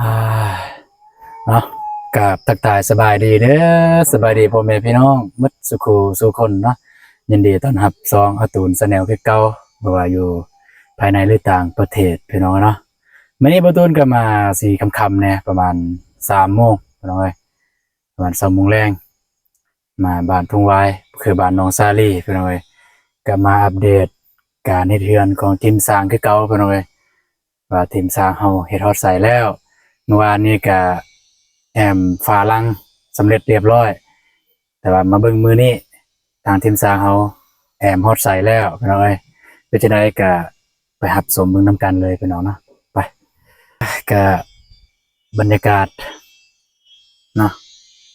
อ่าเนาะกับทักทายสบายดีเด้อสบายดีพ่อแม่พี่น้องหมดสุขสุคนเนาะยินดีต้อนรับซองอาตูนสแนลคือเก่าบ่ว่าอยู่ภายในหรือต่างประเทศพี่น้องเนาะมื้อนี้บ่ตูนก็มาสี่ค่ำๆเนี่ยประมาณ3 โมงพี่น้องเอ้ยประมาณ3 โมงแรงมาบ้านทุ่งวายคือบ้านน้องซาลีพี่น้องเอ้ยก็มาอัปเดตการเฮ็ดเรือนของทีมสร้างคือเก่าพี่น้องเอ้ยว่าทีมสร้างเฮาเฮ็ดฮอดไสแล้ว เมื่อวานนี้ก็แอมฝาลังสำเร็จเรียบร้อยแต่ว่ามาเบิ่งมือนี้ทางทีมสร้างเขาแอมฮอดใส่แล้วพี่น้องเอ้ยเป็นจังได๋ก็ไปรับชมเบิ่งนํกันเลยพี่น้องเนาะไปก็บรรยากาศเนาะ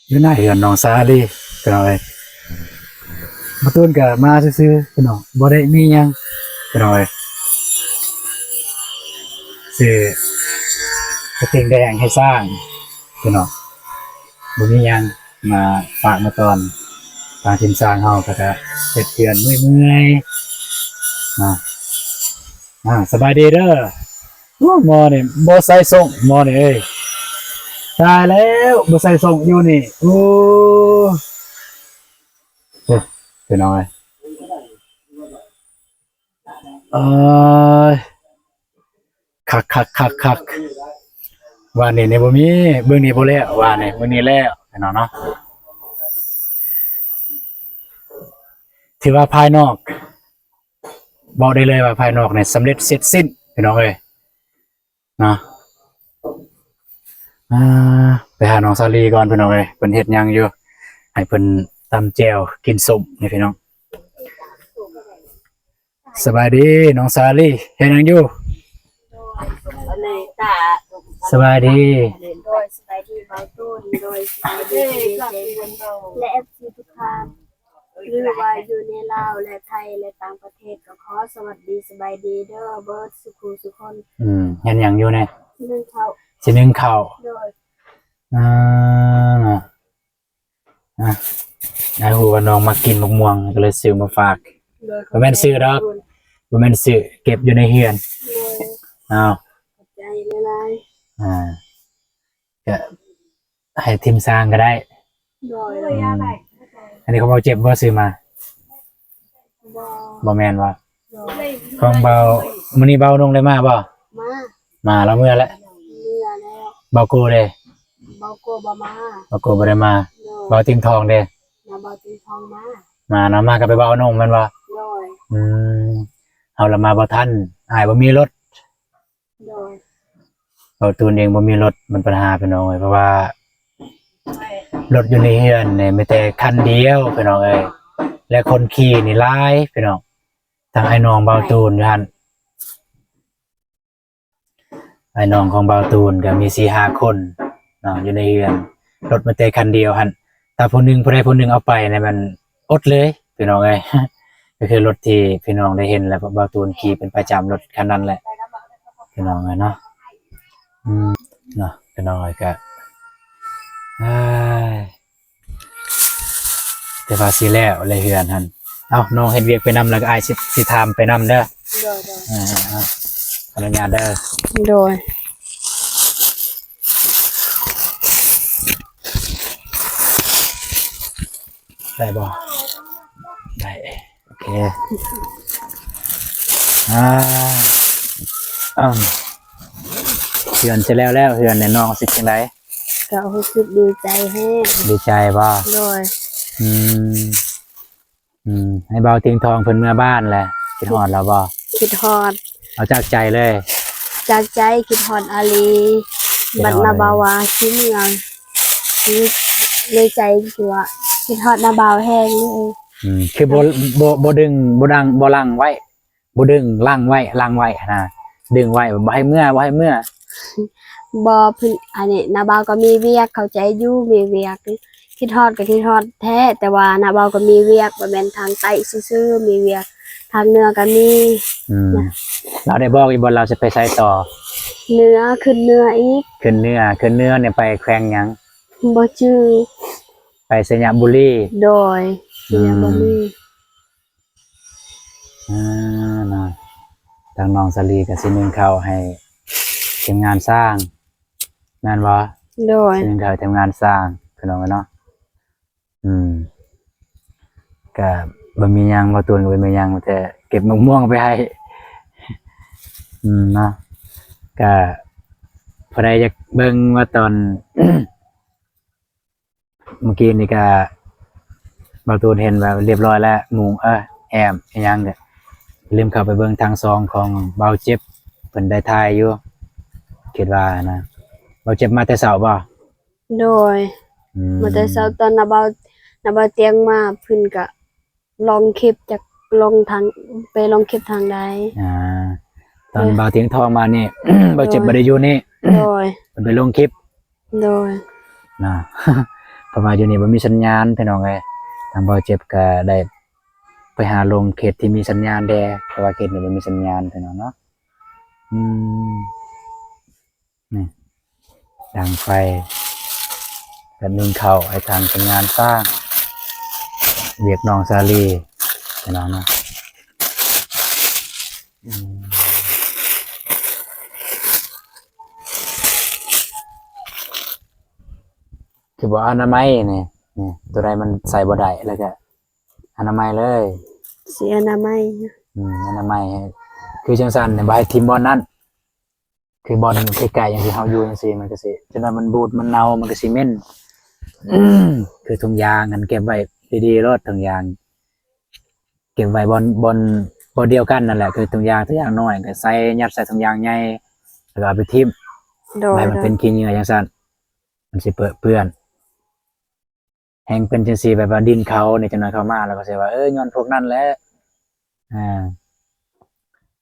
อยู่หน้าเรือนน้องซาลีพี่น้องเอ้ยมาตูนก็มาซื่อๆพี่น้องบ่ได้มีหยังพี่น้องเอ้ยซื้อกระเทียมแดงให้สร้างพี่น้อง บ่มีหยังมาฝากมาตอนทางทีมสร้างเฮาก็จะเฮ็ดเทือนเมื่อยๆสบายดีเด้อโอ้หมอนี่บ่ใส่ส่งหมอนี่เอ้ยตายแล้วบ่ใส่ส่งอยู่นี่โอ้โอ้เป็นน้อยเอ้ยคักว่านี่บ่มีเบิ่งนี่บ่แล้วว่านี่มื้อนี้แล้วพี่น้องเนาะถือว่าภายนอกบอกได้เลยว่าภายนอกเนี่ยสำเร็จเสร็จสิ้นพี่น้องเอ้ยเนาะอ่ไปหาน้องซาลีก่อนพี่น้องเอ้ยเพิ่นเฮ็ดหยังอยู่ให้เพิ่นตำแจ่วกินส้มนี่พี่น้องสบายดีน้องซาลีเฮ็ดหยังอยู่สบายดีโดยสบายดีเบาต้นโดยสบายดีเจนและเอฟซีทุกท่านหรือว่าอยู่ในลาวและไทยและต่างประเทศก็ขอสวัสดีสบายดีเด้อเบิร์ดสุขุสุคน เฮ็ดหยังอยู่เนี่ยนึ่งเขาสินึ่งข้าวโดยอ่าอ่ะได้ฮู้ว่าน้องมากินมะม่วงก็เลยซื้อมาฝากโดยบ่แม่นซื้อดอกบ่แม่นซื้อเก็บอยู่ในเรือนโดยอ้าวขอบใจหลายอ่าก็ให้ทีมสร้างก็ได้โดยอันนี้เขาบอกเจ็บบ่ซื้อมาบ่แม่นว่าโดยของเบามื้อนี้เบาลงเลยมาบ่มามาแล้วเมื่อแล้วเรือแล้วเบาโกเด้เบาโกบามาเบาโกบ่ได้มาโดยเบาติงทองเด้นาเบาตีทองมามานะมาก็ไปเบานงแม่นบ่โดยอืมเอาละมาบ่ทันอ้ายบ่มีรถโดยเบาตูนเองบ่มีรถมันปัญหาพี่น้องเอ้ยเพราะว่ารถอยู่ในเรือนเนี่ยมีแต่คันเดียวพี่น้องเอ้ยและคนขี่นี่หลายพี่น้องทางไอ้น้องเบาตูนอยู่หั่นไอ้น้องของเบาตูนก็มี4-5 คนเนาะอยู่ในเรือนรถมันแต่คันเดียวหั่นถ้าผู้หนึงผู้ใดผู้หนึงเอาไปเนี่ยมันอดเลยพี่น้องเอ้ย ก็คือรถที่พี่น้องได้เห็นแล้วเบาตูนขี่เป็นประจำรถคันนั้นแหละพี่น้องเอ้ยเนาะเนาะพี่น้องเอ้ยก็อ้ายแต่ว่าสิแล้วเลยเฮือนหั่นเอ้าน้องเฮ็ดเวียกไปนำแล้วก็อ้ายสิถามไปนำเด้อโดยขออนุญาตเด้อโดยได้บ่ได้โอเคอ่าเฮือนเสร็จแล้วเฮือนเนี่ยน้องสิจังได๋ก็รู้สึกดีใจแฮงดีใจบ่โดยอืมให้เบาติงทองเพิ่นเมื่อบ้านแหละคิดฮอดแล้วบ่คิดฮอดเอาจากใจเลย จากใจคิดฮอดอาลีบัดนาบาวาที่เมืองนี่เลยใจคือว่าคิดฮอดนาบาวแห้งนี่เองคือบ่ดึงบ่ดังบ่ลังไว้บ่ดึงลังไว้นะดึงไว้บ่ให้เมื่อบ่เพิ่นอันนี้นาบาวก็มีเวียกเข้าใจอยู่มีเวียกคิดฮอดก็คิดฮอดแท้แต่ว่านาบาวก็มีเวียกบ่แม่นทางใต้ซื่อๆมีเวียกทางเหนือก็มีเราได้บอกอีกบ่เราจะไปใช้ต่อเหนือขึ้นเหนืออีกขึ้นเหนือเนี่ยไปแขวงหยังบ่ชื่อไปสยามบุรีโดยสยามบุรีนะทางน้องสลีก็สินึ่งข้าวให้ทีมงานสร้าง งานบ่ โดย ซึ่งเขาทำงานสร้างพี่น้องเนาะก็บ่มีหยังบ่ตูนก็บ่มีหยังแต่เก็บมะม่วงไปให้เนาะก็พอได้อยากเบิ่งว่าตอน เมื่อกี้นี่ก็บ่ตูนเห็นว่าเรียบร้อยแล้วหมูแอมอีหยังเด้อลืมเข้าไปเบิ่งทางซองของเบาเจ็บเพิ่นได้ถ่ายอยู่คิดว่านะเบาเจ็บมาแต่เช้าบ่ โดยมาแต่เช้าตอนนาบาเตียงมาเพิ่นก็ลองคลิปจากลองทางไปลองคลิปทางใด ตอนเบาเตียงทองมานี่ เบาเจ็บบ่ได้อยู่นี่ โดย มันไปลงคลิป โดย นะ เพราะว่าอยู่นี่บ่มีสัญญาณพี่น้องเอ้ยทางเบาเจ็บก็ได้ไปหาลงเขตที่มีสัญญาณแดแต่ว่าเขตนี้บ่มีสัญญาณพี่น้องเนาะนี่ดังไฟแบบนึ่งข้าวให้ทางสัญญาณสร้างเรียกน้องซาลีพี่น้องเนาะคือบอกอนามัยนี่ตัวใดมันใส่บ่ได้แล้วก็อนามัยเลย เสียอนามัย อนามัยคือจังซั่นเนี่ยบ่ให้ทิ่มบ่อนนั้นคือบอลไกลๆอย่างที่เฮาอยู่จังซี่มันก็สิจนว่ามันบูดมันเน่ามันก็สิเหม็นคือถุงยางกันเก็บไว้ดีๆรถถุงยางเก็บไว้บนเดียวกันนั่นแหละคือถุงยางน้อยก็ใส่ยัดใส่ถุงยางใหญ่แล้วก็เอาไปทิ่ม โดย ให้มันเป็นขี้เหงื่อจังซั่นมันสิเปื้อนแห้งเป็นจังซี่แบบว่าดินเขานี่จังนั้นเข้ามาแล้วก็สิว่าย้อนพวกนั้นแหละ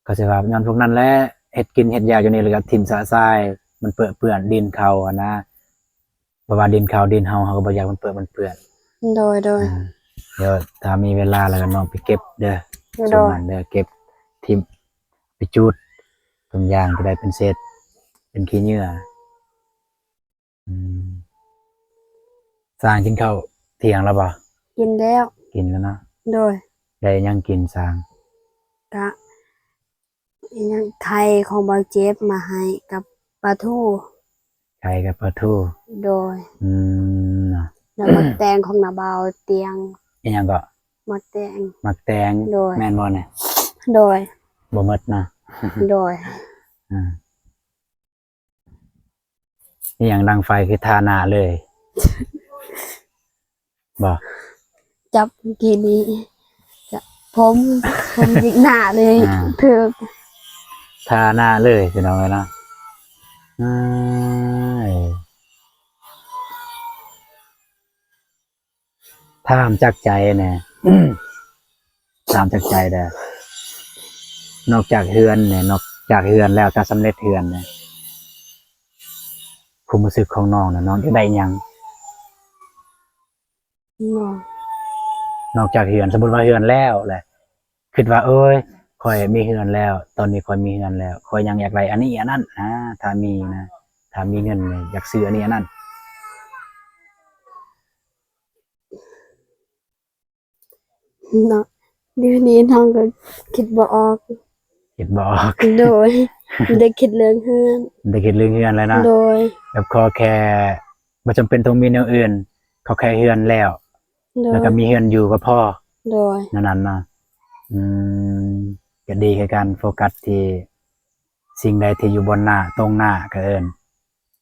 ก็สิว่าย้อนพวกนั้นแหละเฮ็ดกินเฮ็ดยาอยู่นี่แล้วก็ทิ่มสะทรายมันเปื้อนดินเขาอะนะเพราะว่าดินเขาดินเฮาก็บ่อยากมันเปื้อน โดยเดี๋ยวถ้ามีเวลาแล้วก็น้องไปเก็บเด้อ โด ส่วน ย นั้นเด้อเก็บทิ่มไปจูดต้นยางจะได้เป็นเศษเป็นขี้เหงื่อสร้างกินข้าวเที่ยงแล้วบ่ กินแล้ว กินแล้วเนาะ โดย ได้ยังกินสร้าง กะยังไข่ของเบาเจ็บมาให้กับปลาทู ไก่กับปลาทู โดย เนาะ แล้วมักแตงของนาเบาเตียง อีหยังก็ มักแตง มักแตง โดย แม่นบ่เนี่ย โดย บ่หมดนะ โดย นี่อย่างดังไฟคือทาหน้าเลยบ่ จับกีนี้จะผมยิกหน้าเลยถือ ทาหน้าเลยพี่น้องเอ้ยเนาะถามจากใจแน่ ถามจากใจเด้อนอกจากเฮือนเนี่ยนอกจากเฮือนแล้วถ้าสำเร็จเฮือนเนี่ยความรู้สึกของน้องน่ะน้องจะได้หยัง นอกจากเฮือนสมมุติว่าเฮือนแล้วแหละคิดว่าเอ้ยข่อยมีเฮือนแล้ว ตอนนี้ข่อยมีเฮือนแล้วข่อยยังอยากได้อันนี้อันนั้นถ้ามีนะถ้ามีเงินเนี่ยอยากซื้ออันนี้อันนั้น เนาะเดี๋ยวนี้น้องก็คิดบ่ออก คิดบ่ออก โดยได้คิดเรื่องเฮือน ได้คิดเรื่องเฮือนแล้วนะ โดย แบบขอแค่บ่จำเป็นต้องมีแนวอื่นเขาแค่เฮือนแล้ว โด แล้ว ย ก็มีเฮือนอยู่ก็พอ โดย นั้นนะก็ดีคือการโฟกัสที่สิ่งใดที่อยู่บนหน้าตรงหน้าก็เอิ้น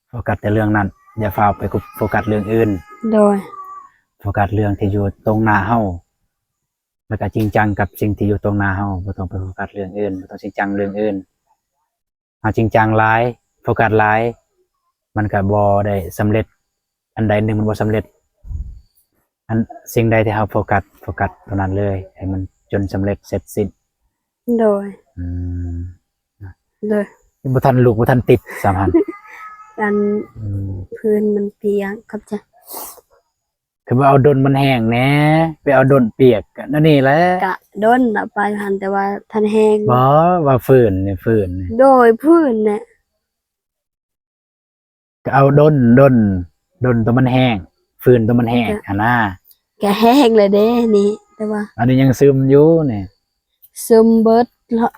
โฟกัสแต่เรื่องนั้นอย่าฟ้าวไปโฟกัสเรื่องอื่น โดย โฟกัสเรื่องที่อยู่ตรงหน้าเฮาแล้วก็จริงจังกับสิ่งที่อยู่ตรงหน้าเฮาบ่ต้องไปโฟกัสเรื่องอื่นบ่ต้องจริงจังเรื่องอื่นเอาจริงจังหลายโฟกัสหลายมันก็บ่ได้สำเร็จอันใดหนึ่งมันบ่สำเร็จอันสิ่งใดที่เฮาโฟกัสตรงนั้นเลยให้มันจนสำเร็จเสร็จสิ้น โดย โดย บ่ทันลูกบ่ทันติดสามพัน การพื้นมันเปียกครับจ้ะ คือว่าเอาดนมันแห้งแหน่ไปเอาดนเปียกกันนั่นนี่แหละ กะด้นละไปหันแต่ว่าทันแห้ง บ่ว่าฝืนนี่ฝืนนี่ โดยพื้นเนี่ย ก็เอาดนตัวมันแห้งฝืนตัวมันแห้งอันน่ะ แกแห้งเลยเด้นี่แต่ว่า อันนี้ยังซึมอยู่นี่ ซึมเบิดแล้ว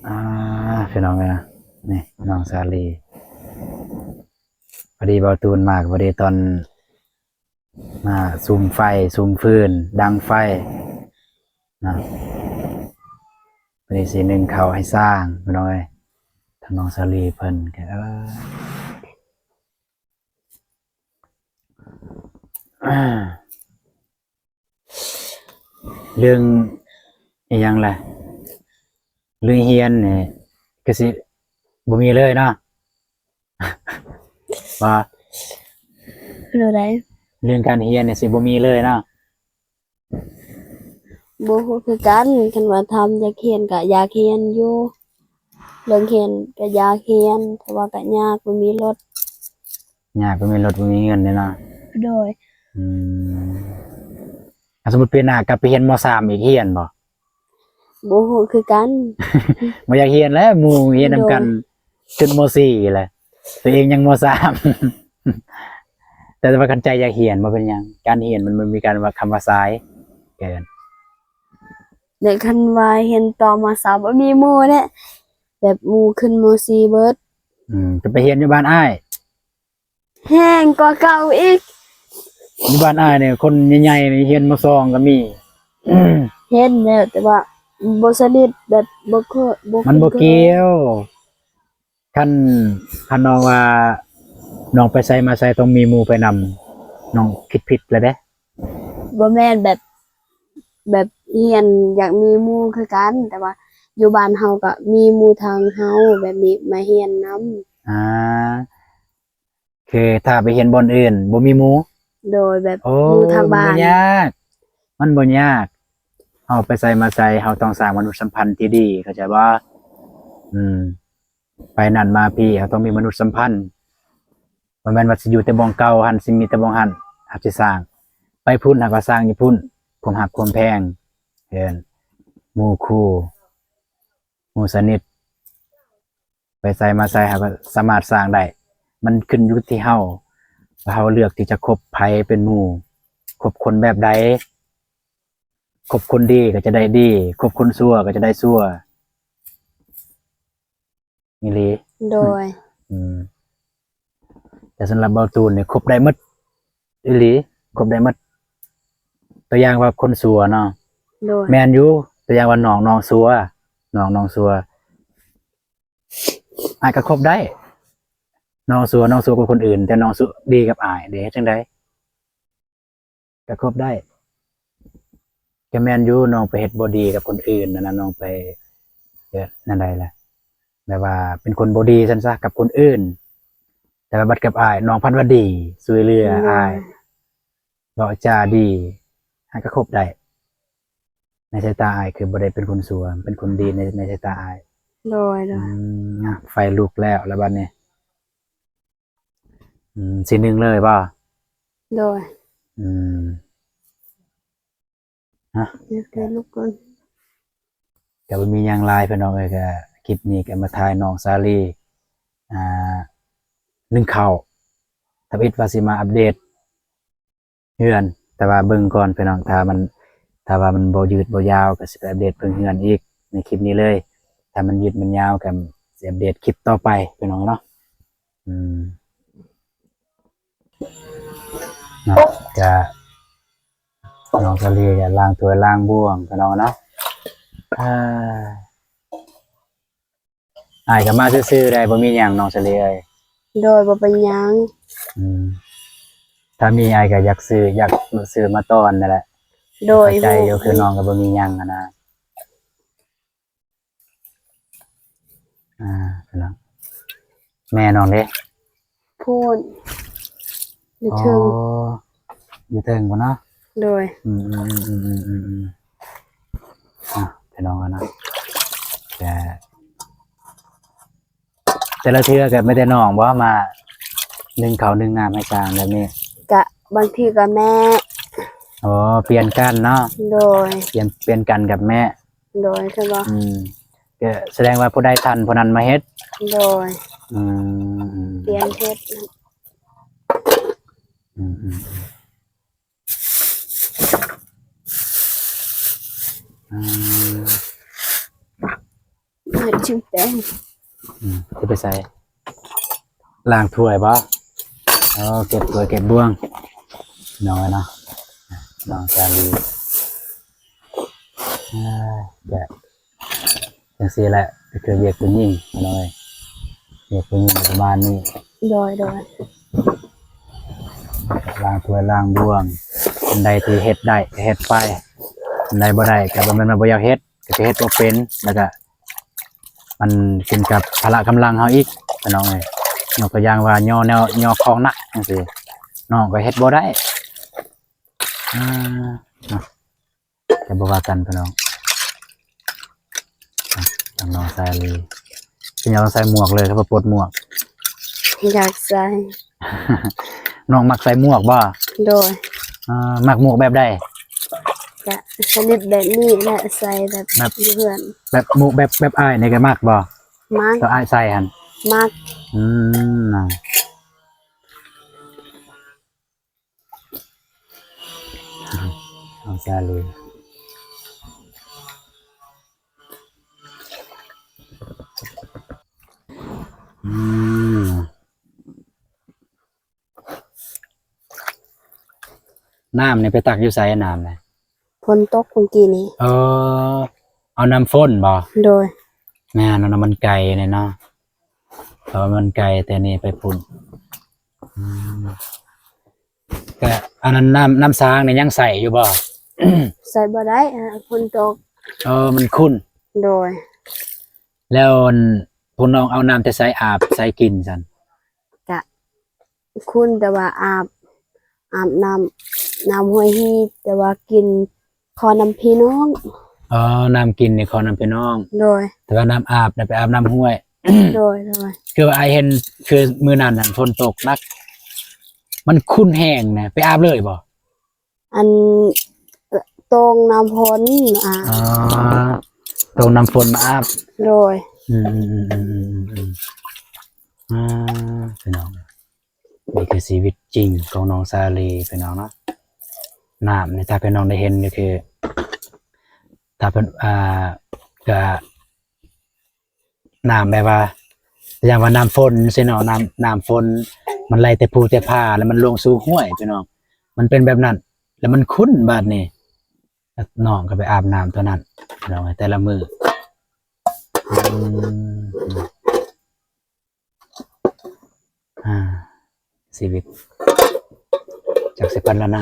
อ่า พี่น้องนะนี่น้องสาลีพอดีเบาตูนมากพอดีตอนมาซูมไฟซูมฟืนดังไฟนะพอดีสีหนึ่งเขาให้สร้างพี่น้องทางน้องสาลีเพิ่นก็เรื่องอีหยังล่ะเรื่องเฮียนเนี่ยก็สิบ่มีเลยเนาะ ว่า คืออะไร เรื่องการเฮียนเนี่ยสิบ่มีเลยเนาะ บ่ฮู้คือกันคันว่าทำอยากเรียนก็อยากเรียนอยู่เรื่องเรียนก็อยากเรียนแต่ว่าก็ยากบ่มีรถ ยากบ่มีรถบ่มีเงินเลยเนาะ โดย อืมสมมุติปีหน้ากลับไปเรียนม.3 อีกเฮียนบ่ บ่ฮู้คือกัน บ่อยากเรียนแล้วหมู่เรียนนำกันจนม.4แหละตัวเองยังม.3 แต่ว่ากันใจอยากเรียนบ่เป็นหยังการเรียนมันมีการว่าคำว่าสายเกิน แต่คันว่าเรียนต่อมสามบ่มีหมู่แท้แบบหมู่ขึ้นมสี่เบิด จะไปเรียนอยู่บ้านอ้าย แห้งกว่าเก่าอีก อยู่บ้านอ้ายเนี่ยคนใหญ่ๆนี่เรียนม.2ก็มี เห็นแล้วแต่ว่าบ่สนิทแบบบ่เคยบ่ มันบ่ คุ้นเคย เกี่ยวคันน้องว่าน้องไปไสมาไสต้องมีหมู่ไปนำน้องคิดผิดแล้วเด้ บ่แม่นแบบเรียนอยากมีหมู่คือกัน แต่ว่าอยู่บ้านเฮาก็มีหมู่ทางเฮาแบบนี้มาเรียนนำ คือถ้าไปเรียนบ่อนอื่นบ่มีหมู่ โดยแบบ โอ้ หมู่ทางบ้าน มันบ่ยากเฮาไปไสมาไสเฮาต้องสร้างมนุษยสัมพันธ์ที่ดีเข้าใจบ่ไปนั่นมาพี่เฮาต้องมีมนุษยสัมพันธ์บ่แม่นว่าสิอยู่แต่บ่องเก่าหั่นสิมีแต่บ่องหั่นหาสิสร้าง ไปพุ่นหาก็สร้างอยู่พุ่นความหักความแพงเห็นหมู่คู่หมู่สนิทไปไสมาไสเฮาก็สามารถสร้างได้มันขึ้นอยู่ที่เฮาว่าเฮาเลือกที่จะคบไผเป็นหมู่คบคนแบบใดคบคนดีก็จะได้ดีคบคนชั่วก็จะได้ชั่วนี่ลี โดย แต่สำหรับเบาตูนเนี่ยคบได้หมดอีหลีคบได้หมดตัวอย่างว่าคนชั่วเนาะ โดย แมนอยู่ตัวอย่างว่าน้องซัวน้องซัวอายก็คบได้น้องซัวกับคนอื่น แต่น้องซัวดีกับอายเด้จังได๋ก็คบได้ก็แม่นอยู่น้องไปเฮ็ดบ่ดีกับคนอื่นนั่นน่ะน้องไปเฮ็ดนั่นใดล่ะแบบว่าเป็นคนบ่ดีซั่นซะกับคนอื่น แต่ว่าบัดกับอายน้องพันว่าดีช่วยเหลืออายเว้าจาดีอายก็คบได้ในสายตาอายคือบ่ได้เป็นคนชั่วเป็นคนดีในสายตาอาย โดย ไฟลุกแล้วบัดนี้สิหนึ่งเลยป่ะ โดย ฮะ เดี๋ยวเดี๋ยวลูกก่อน ก็บ่มีหยังหลายพี่น้องเอ้ยก็คลิปนี้ก็มาถ่ายน้องสาลีนึ่งข้าวทวิตว่าสิมาอัปเดตเฮือนแต่ว่าเบิ่งก่อนพี่น้องถ้าว่ามันบ่ยืดบ่ยาวก็สิไปอัปเดตเพิ่งเฮือนอีกในคลิปนี้เลยถ้ามันยืดมันยาวก็สิอัปเดตคลิปต่อไปพี่น้องเนาะเนาะก็น้องสาลีก็ล้างถ้วยล้างบ่วงพี่น้องเนาะอ้ายก็มาซื่อๆได้บ่มีหยังน้องสาลีเอ้ย โดยบ่เป็นหยัง ถ้ามีอ้ายก็อยากซื้อมาต้อนนั่นแหละ โดย เข้าใจอยู่คือน้องก็บ่มีหยังอะนะพี่น้องแม่น้องเด้ พูดอยู่ อ๋อ ถึง อยู่ถึงบ่เนาะ โดย พี่น้องอะนะแต่ละเทื่อก็ไม่ได้น้องบ่มานึ่งข้าวนึ่งน้ำให้จางแบบนี้ กะบางทีก็แม่ อ๋อเปลี่ยนกันเนาะ โดย เปลี่ยนกันกับแม่ โดยคือว่า ก็แสดงว่าผู้ใดทันผู้นั้นมาเฮ็ด โดย อืม เปลี่ยนเฮ็ด เฮ็ดชื่อแป้ง จะไปใส่ล้างถ้วยบ่เก็บถ้วยเก็บบ่วงน้อยเนาะน้องซาลีแกะจังซี่แหละก็คือเรียกผู้หญิงน้อยเรียกผู้หญิงประมาณนี้โดยล้างถ้วยล้างบ่วงอันใดที่เฮ็ดได้ก็เฮ็ดไปอันใดบ่ได้ก็บ่แม่นว่าบ่อยากเฮ็ดก็สิเฮ็ดบ่เป็นแล้วก็มันขึ้นกับพละกำลังเฮาอีกพี่น้องเอ้ยยกตัวอย่างว่าย่อแนวย่อของหนักจังซี่น้องก็เฮ็ดบ่ได้จะบ่ว่ากันพี่น้องน้องใส่เลยเป็นยังใส่หมวกเลยครับปลดหมวก อยากใส่ น้องมักใส่หมวกบ่โดยมักหมวกแบบใดจะชนิดแบบนี้แหละใส่แบบเพื่อนแบบหมวกแบบอ้ายนี่ก็มักบ่มักตัวอ้ายใส่หั่นมักน้องใส่เลยน้ำเนี่ยไปตักอยู่ไสน้ำเลยฝนตกเมื่อกี้นี้เอาน้ำฝนบ่โดยแม่นน้ำมันไก่เนี่ยเนาะเอามันไก่แต่นี่ไปพุ่นก็อันนั้นน้ำสางเนี่ยยังใส่อยู่บ่ใส่บ่ได้ฝนตกมันขุ่นโดยแล้วพุ่นน้องเอาน้ำแต่ใส่อาบใส่กินซั่นกะคุณแต่ว่าอาบน้ำห้วยฮีแต่ว่ากินขอน้ำพี่น้องน้ำกินนี่ขอน้ำพี่น้องโดยแต่ว่าน้ำอาบเนี่ยไปอาบน้ำห้วยโดยคือว่าไอเห็นคือมื้อนั้นน่ะฝนตกนักมันขุ่นแห้งนะไปอาบเลยบ่อันตรงน้ำพ้นตรงน้ำฝนมาอาบโดยพี่น้องนี่คือชีวิตจริงของน้องซาลีพี่น้องเนาะน้ำเนี่ยถ้าพี่น้องได้เห็นก็คือถ้าเป็นก็น้ำแบบว่าอย่างว่าน้ำฝนสิเนาะน้ำฝนมันไหลแต่ภูแต่ผาแล้วมันลงสู่ห้วยพี่น้องมันเป็นแบบนั้นแล้วมันคุ้นบาดนี้น้องก็ไปอาบน้ำตัวนั้นพี่น้องแต่ละมือชีวิตจากสิพันละนา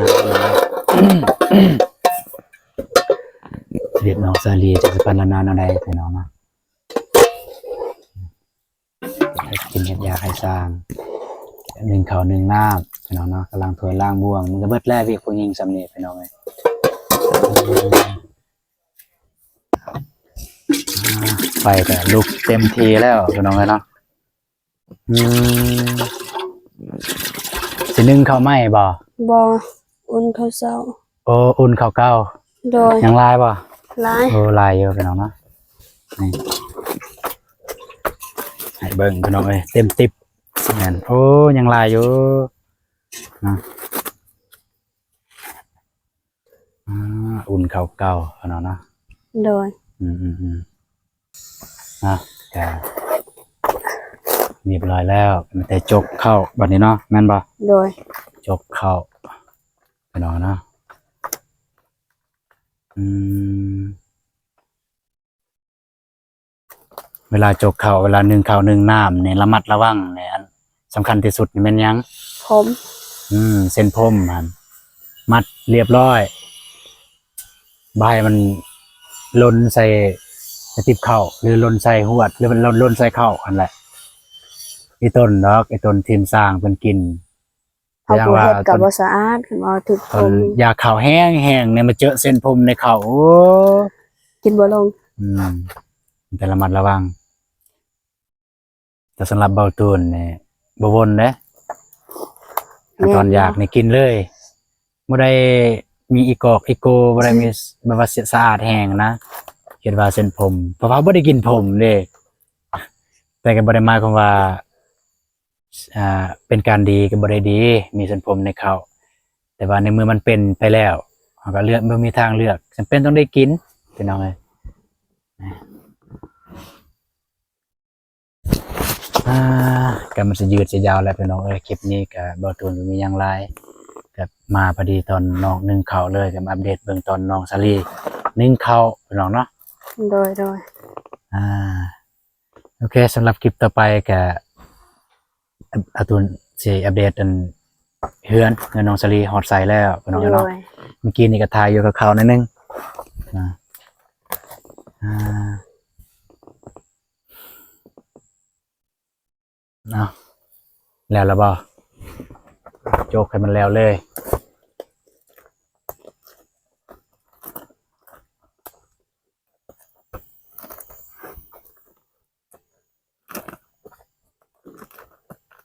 ชีวิตน้องซาลีจากสิพันละนาอะไรพี่น้องนะกินเห็ดยาไข่ซางหนึ่งเขาหนึ่งน้ำพี่น้องเนาะกำลังถวยล่างบ่วงมันก็เบิดแรกพี่ผู้หญิงสำเนียงพี่น้องเลยไฟแต่ลุกเต็มทีแล้วพี่น้องเลยเนาะสินึ่งข้าวไหม้บ่อุ่นข้าวเช้าอุ่นข้าวเก่าโดยยังลายบ่ลายลายเยอะพี่น้องเนาะนี่ให้เบิ่งพี่น้องเต็มติ๊บนั่นยังลายอยู่นะอุ่นข้าวเก่าพี่น้องเนาะโดยแกเรียบร้อยแล้วแต่จกเข้าบัดนี้เนาะแม่นบ่โดยจกเข้าไปนอนเนาะเวลาจกเข้าเวลานึ่งข้าวนึ่งน้ำเนี่ยระมัดระวังเนี่ยสำคัญที่สุดนี่แม่นยังผมเส้นผมมัดเรียบร้อยใบมันล้นใส่ติบเข้าหรือล้นใส่หวดหรือมันล้นใส่เข้าอันแหละไอ้ต้นดอกไอ้ต้นทีมสร้างเป็นกินเอาไปเฮ็ดกับบ่สะอาดเอาถึกผมอยากข่าวแห้งเนี่ยมาเจอเส้นผมในเขากินบ่ลงแต่ระมัดระวังแต่สำหรับเบาตูนเนี่ยบ่วนเด้ตอนอยากนี่กินเลยบ่ได้มีอีกอกอีโกบ่ได้มีแบบว่าสะอาดแห้งนะเห็นว่าเส้นผมเพราะว่าบ่ได้กินผมเด้แต่ก็บ่ได้หมายความว่าเป็นการดีก็บ่ได้ดีมีเส้นผมในเขาแต่ว่าในเมื่อมันเป็นไปแล้วเราก็เลือกไม่มีทางเลือกจำเป็นต้องได้กินพี่น้องเลย อ่าก็มันสิยืดสิยาวแล้วพี่น้องเอ้ยคลิปนี้ก็บ่ตูนมีหยังหลายก็มาพอดีตอนน้องนึ่งข้าวเลยก็มาอัปเดตเบื้องตอนน้องสลีนึ่งข้าวพี่น้องเนาะโดยอ่าโอเคสำหรับคลิปต่อไปก็อาตูนสิอัปเดตอันเฮือนน้องสลีฮอดใส่แล้วพี่น้อง โด เนาะ ย เมื่อกี้นี่ก็ทายอยู่กับเขานิดนึงอ่าอ่าเอาแล้วบ่โจกให้มันแล้วเลย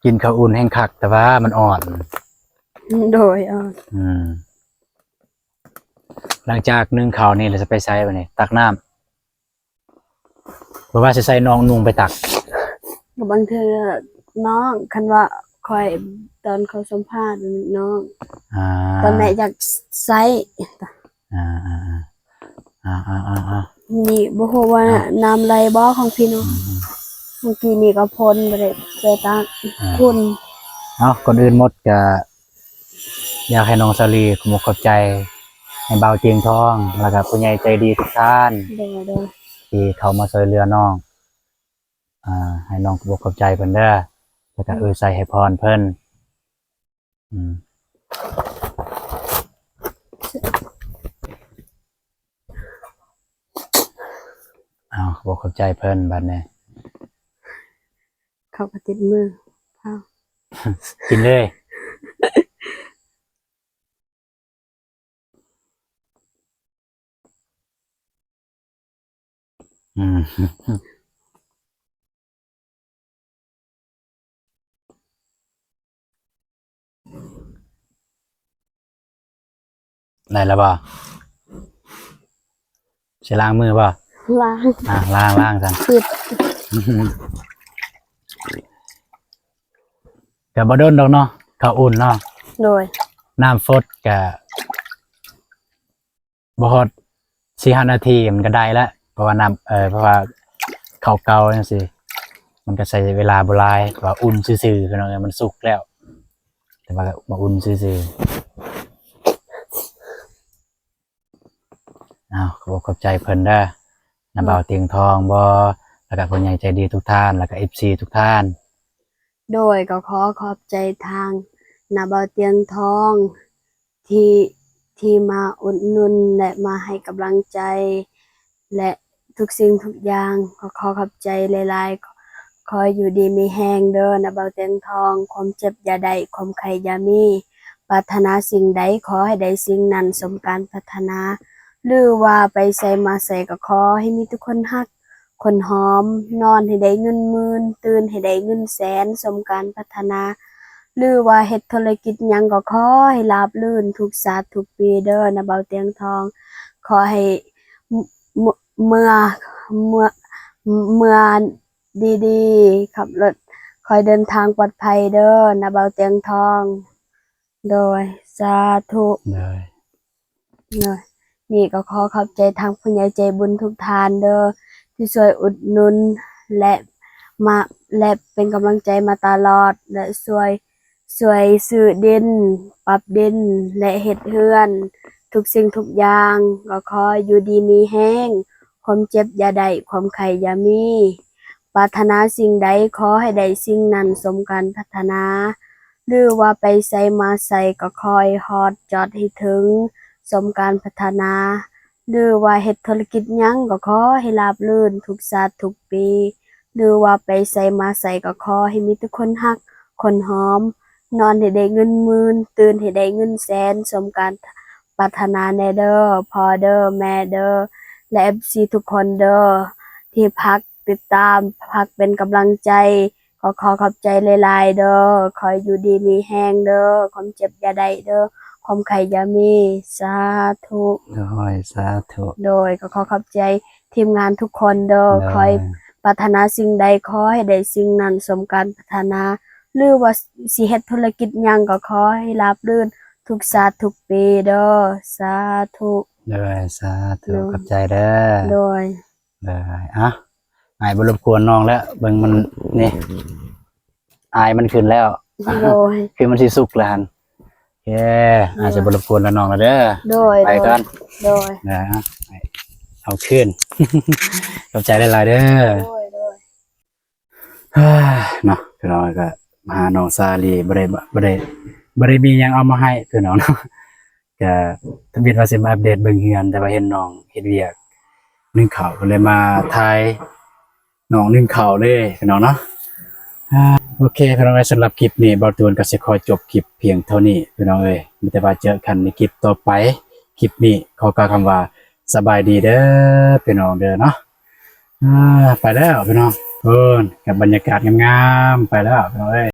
กินข้าวอุ่นแห้งคักแต่ว่ามันอ่อน โดยอืมหลังจากนึ่งข้าวนี่เราจะไปใส่ไปนี่ตักน้ำเพราะว่าจะใส่น้องนุ่งไปตัก บางเทื่อน้องคันว่าคอยตอนเขาสัมภาษณ์น้อง อ่า ตอนแม่อยากไซส์ อ่าอ่าอ่านี่บ่ฮู้ว่าน้ำไหลบ่ของพี่น้องเมื่อกี้นี่ก็พ่นบ่ได้ไปตักคุณ เอาก่อนอื่นหมดก็อยากให้น้องสลีขอบคุณใจให้เบาเตียงทองแล้วก็ผู้ใหญ่ใจดีทุกท่าน โดย ที่เขามาช่วยเหลือน้องให้น้องขอบใจเพิ่นเด้อแล้วก็ใส่ให้พรเพิ่นขอบใจเพิ่นบัดนี้ เขาก็ติดมือเผา กินเลยได้แล้วบ่ใช้ล้างมือบ่ ล้าง ล้างซั่น ปิด ก็บ่โดนดอกเนาะข้าวอุ่นเนาะ โดย น้ำฟดก็บ่ฮอด 4-5 นาทีมันก็ได้แล้วเพราะว่าน้ำเพราะว่าข้าวเก่าจังซี่มันก็ใช้เวลาบ่หลายว่าอุ่นซื่อๆพี่น้องมันสุกแล้วแต่ว่ามาอุ่นซื่อๆขอบใจเพิ่นเด้อน้าบ่าวเตียงทองบ่แล้วก็ผู้ใหญ่ใจดีทุกท่านแล้วก็ FC ทุกท่าน โดยก็ขอบใจทางนาเบาเตียงทองที่มาอุดหนุนและมาให้กำลังใจ และทุกสิ่งทุกอย่างก็ขอบใจหลายๆขออยู่ดีมีแห้งเด้อนาเบาเตียงทองความเจ็บอย่าได้ความไข้อย่ามีปรารถนาสิ่งใดขอให้ได้สิ่งนั้นสมการปรารถนาหรือว่าไปใส่มาใส่ก็ขอให้มีทุกคนฮักคนหอมนอนให้ได้เงินหมื่นตื่นให้ได้เงินแสนสมการพัฒนาหรือว่าเฮ็ดธุรกิจหยังก็ขอให้ราบรื่นทุกศาสตร์ทุกปีเด้อนะเบาเตียงทองขอให้เมื่อเมื่อเมื่อดีๆขับรถคอยเดินทางปลอดภัยเด้อนะเบาเตียงทองโดยสาธุนี่ก็ขอบใจทางผู้ใหญ่ใจบุญทุกท่านเด้อที่ช่วยอุดหนุนและเป็นกำลังใจมาตลอดและช่วยซื้อดินปรับดินและเฮ็ดเรือนทุกสิ่งทุกอย่างก็ขออยู่ดีมีแห้งความเจ็บอย่าได้ความไข้อย่ามีปรารถนาสิ่งใดขอให้ได้สิ่งนั้นสมการพัฒนาหรือว่าไปใส่มาใส่ก็คอยฮอดจอดให้ถึงสมการพัฒนาหรือว่าเฮ็ดธุรกิจหยังก็ขอให้ราบรื่นทุกศาสตร์ทุกปีหรือว่าไปใส่มาใส่ก็ขอให้มีทุกคนฮักคนหอมนอนให้ได้เงินหมื่นตื่นให้ได้เงินแสนสมการปรารถนาแน่เด้อพ่อเด้อแม่เด้อและ FC ทุกคนเด้อที่พักติดตามพักเป็นกำลังใจขอบใจหลายๆเด้อขออยู่ดีมีแห้งเด้อความเจ็บอย่าได้เด้อความไข้อย่ามีสาธุโดยก็ขอบใจทีมงานทุกคนเด้อคอยปรารถนาสิ่งใดขอให้ได้สิ่งนั้นสมการปรารถนาหรือว่าสิเฮ็ดธุรกิจหยังก็ขอให้ราบรื่นทุกศาสตร์ทุกปีเด้อสาธุสาธุขอบใจเด้อโดยหายบ่รบกวนน้องแล้วเบิ่งมันนี่ อายมันขึ้นแล้ว โดย คือมันสิสุกแล้วหั่นโอเคอาจจะบ่รบกวนแล้วน้องแล้วเด้อ โดย ไปก่อน โดย นะเอาขึ้น ขอบใจหลายๆเด้อ โดย เนาะพี่น้องก็มาหาน้องซาลีบ่ได้มีหยังเอามาให้พี่น้องเนาะก็ทบิดว่าสิมาอัปเดตเบิ่งเฮือนแต่ว่าเห็นน้องเฮ็ดเวียกนึ่งข้าวก็เลยมาถ่ายน้องนึ่งข้าวเลยพี่น้องเนาะโอเคพี่น้องสำหรับคลิปนี้บ่าวตูนก็สิขอจบคลิปเพียงเท่านี้พี่น้องเอ้ยมีแต่ว่าเจอกันในคลิปต่อไปคลิปนี้ขอกล่าวคำว่าสบายดีเด้อพี่น้องเด้อเนาะไปแล้วพี่น้องกับบรรยากาศงามๆไปแล้วพี่น้องเอ้ย